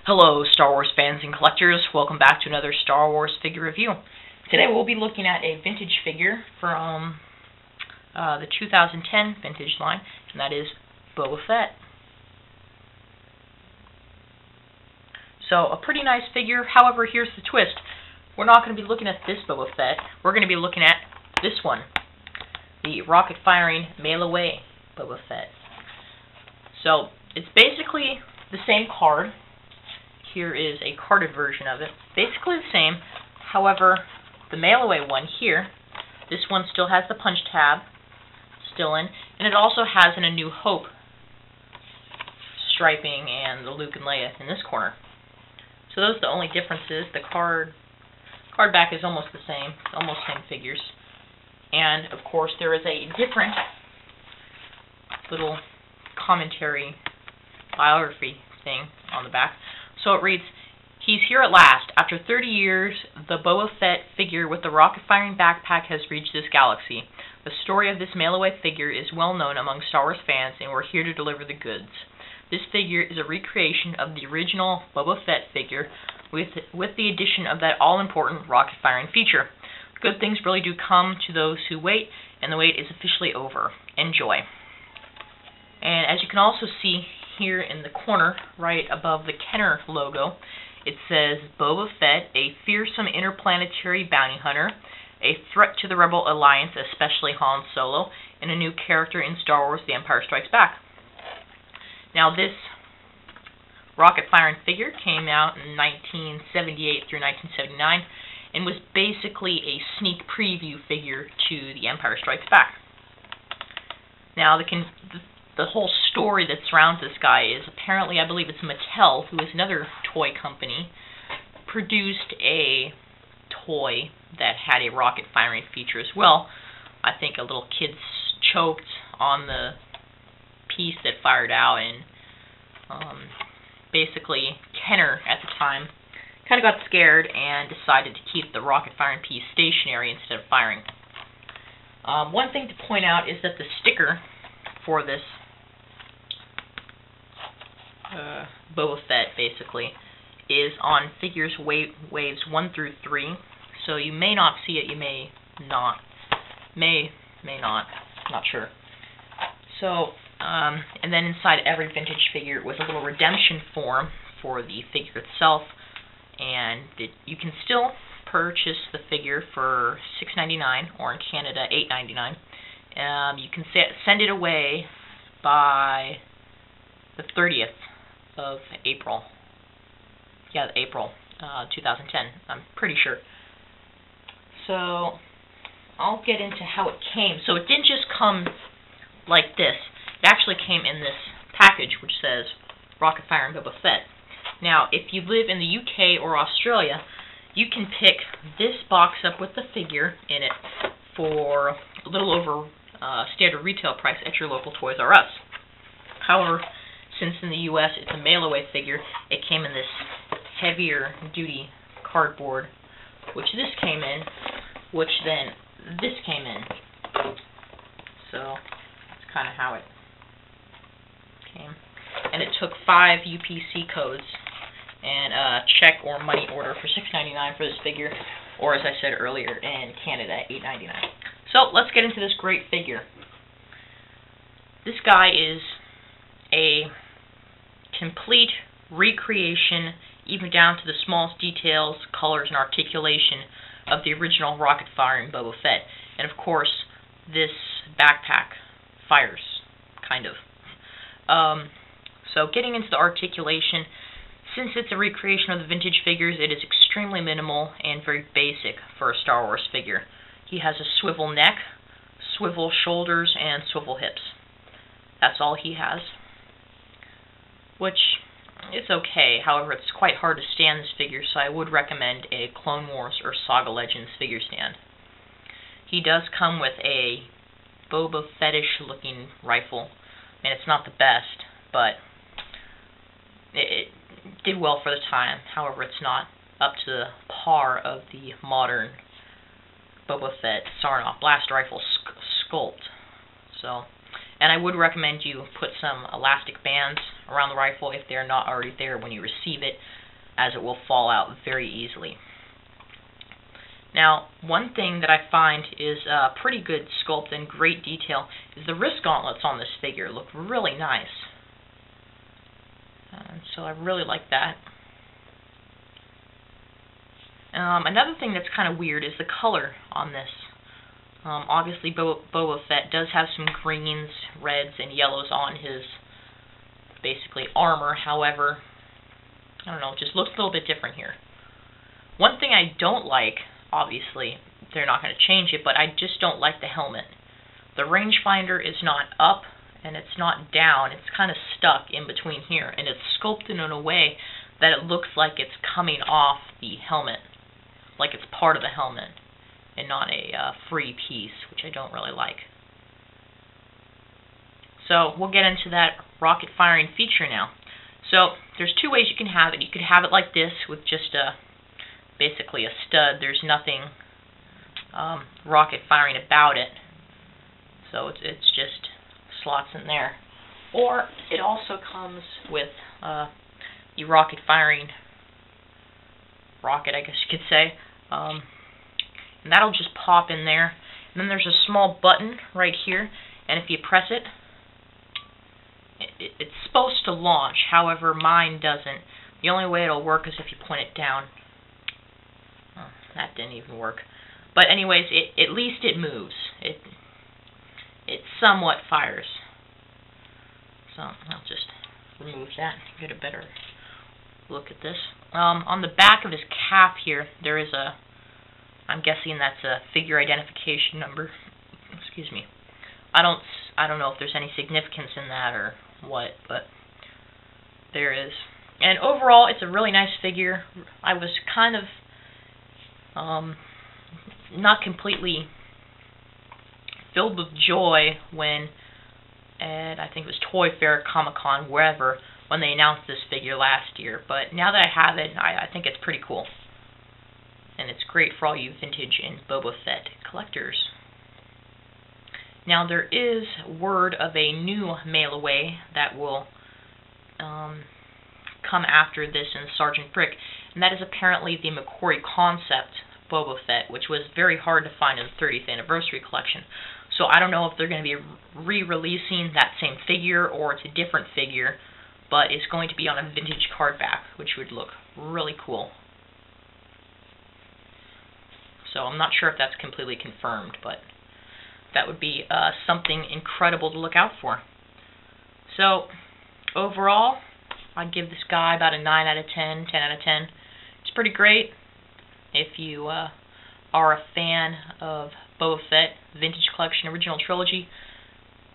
Hello, Star Wars fans and collectors. Welcome back to another Star Wars figure review. Today we'll be looking at a vintage figure from the 2010 vintage line, and that is Boba Fett. So, a pretty nice figure. However, here's the twist. We're not going to be looking at this Boba Fett. We're going to be looking at this one, the rocket-firing, mail-away Boba Fett. So, it's basically the same card. Here is a carded version of it. Basically the same. However, the mail-away one here, this one still has the punch tab still in, and it also has an A New Hope striping and the Luke and Leia in this corner. So those are the only differences. The card back is almost the same. It's almost same figures. And, of course, there is a different little commentary biography thing on the back. So it reads, "He's here at last. After 30 years, the Boba Fett figure with the rocket-firing backpack has reached this galaxy. The story of this mail-away figure is well known among Star Wars fans, and we're here to deliver the goods. This figure is a recreation of the original Boba Fett figure with the addition of that all-important rocket-firing feature. Good things really do come to those who wait, and the wait is officially over. Enjoy." And as you can also see here in the corner, right above the Kenner logo, it says, "Boba Fett, a fearsome interplanetary bounty hunter, a threat to the Rebel Alliance, especially Han Solo, and a new character in Star Wars The Empire Strikes Back." Now this rocket-firing figure came out in 1978 through 1979 and was basically a sneak preview figure to The Empire Strikes Back. Now the whole story that surrounds this guy is apparently, I believe it's Mattel, who is another toy company, produced a toy that had a rocket-firing feature as well. I think a little kid choked on the piece that fired out, and basically Kenner at the time kind of got scared and decided to keep the rocket-firing piece stationary instead of firing. One thing to point out is that the sticker for this Boba Fett basically is on figures waves 1 through 3, so you may not see it, you may not, not sure. So and then inside every vintage figure was a little redemption form for the figure itself, and you can still purchase the figure for $6.99 or in Canada $8.99. You can send it away by the 30th of April. Yeah, April 2010, I'm pretty sure. So I'll get into how it came. So it didn't just come like this. It actually came in this package which says Rocket Firing Boba Fett. Now, if you live in the UK or Australia, you can pick this box up with the figure in it for a little over standard retail price at your local Toys R Us. However, since in the US it's a mail-away figure, it came in this heavier duty cardboard, which this came in, which then this came in. So that's kind of how it came. And it took 5 UPC codes and a check or money order for $6.99 for this figure, or as I said earlier, in Canada, $8.99. So let's get into this great figure. This guy is a complete recreation, even down to the smallest details, colors, and articulation of the original rocket-firing Boba Fett. And of course, this backpack fires, kind of. So getting into the articulation, since it's a recreation of the vintage figures, it is extremely minimal and very basic for a Star Wars figure. He has a swivel neck, swivel shoulders, and swivel hips. That's all he has, which is okay. However, it's quite hard to stand this figure, so I would recommend a Clone Wars or Saga Legends figure stand. He does come with a Boba Fettish looking rifle. I mean, it's not the best, but it did well for the time. However, it's not up to the par of the modern Boba Fett Sarnoff blast rifle sculpt. So, and I would recommend you put some elastic bands around the rifle if they're not already there when you receive it, as it will fall out very easily. Now, one thing that I find is pretty good sculpt and great detail is the wrist gauntlets on this figure look really nice. So I really like that. Another thing that's kind of weird is the color on this. Obviously, Boba Fett does have some greens, reds, and yellows on his basically armor. However, I don't know, it just looks a little bit different here. One thing I don't like, obviously, they're not going to change it, but I just don't like the helmet. The rangefinder is not up and it's not down. It's kind of stuck in between here, and it's sculpted in a way that it looks like it's coming off the helmet, like it's part of the helmet and not a free piece, which I don't really like. So we'll get into that rocket firing feature now. So there's two ways you can have it. You could have it like this with just basically a stud. There's nothing rocket firing about it, so it's just slots in there. Or it also comes with the rocket firing rocket, I guess you could say, and that'll just pop in there. And then there's a small button right here, and if you press it, it's supposed to launch. However, mine doesn't. The only way it'll work is if you point it down. Oh, that didn't even work. But anyways, at least it moves. It somewhat fires. So I'll just remove that and get a better look at this. On the back of his cap here, there is I'm guessing that's a figure identification number. Excuse me. I don't know if there's any significance in that or what, but there is. And overall, it's a really nice figure. I was kind of not completely filled with joy when I think it was Toy Fair, Comic-Con, wherever, when they announced this figure last year. But now that I have it, I think it's pretty cool. And it's great for all you vintage and Boba Fett collectors. Now there is word of a new mail-away that will come after this in Sergeant Brick, and that is apparently the McQuarrie concept Boba Fett, which was very hard to find in the 30th Anniversary Collection. So I don't know if they're going to be re-releasing that same figure or it's a different figure, but it's going to be on a vintage card back, which would look really cool. So I'm not sure if that's completely confirmed, but that would be something incredible to look out for. So overall, I'd give this guy about a 9 out of 10, 10 out of 10. It's pretty great. If you are a fan of Boba Fett Vintage Collection Original Trilogy,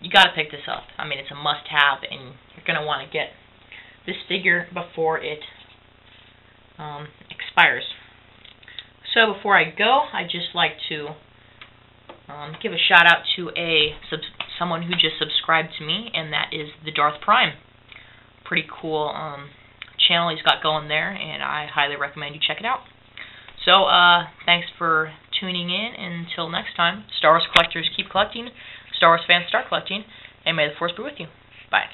you got to pick this up. I mean, it's a must-have, and you're going to want to get this figure before it expires. So before I go, I'd just like to give a shout-out to someone who just subscribed to me, and that is the Darth Prime. Pretty cool channel he's got going there, and I highly recommend you check it out. So, thanks for tuning in. Until next time, Star Wars collectors keep collecting, Star Wars fans start collecting, and may the Force be with you. Bye.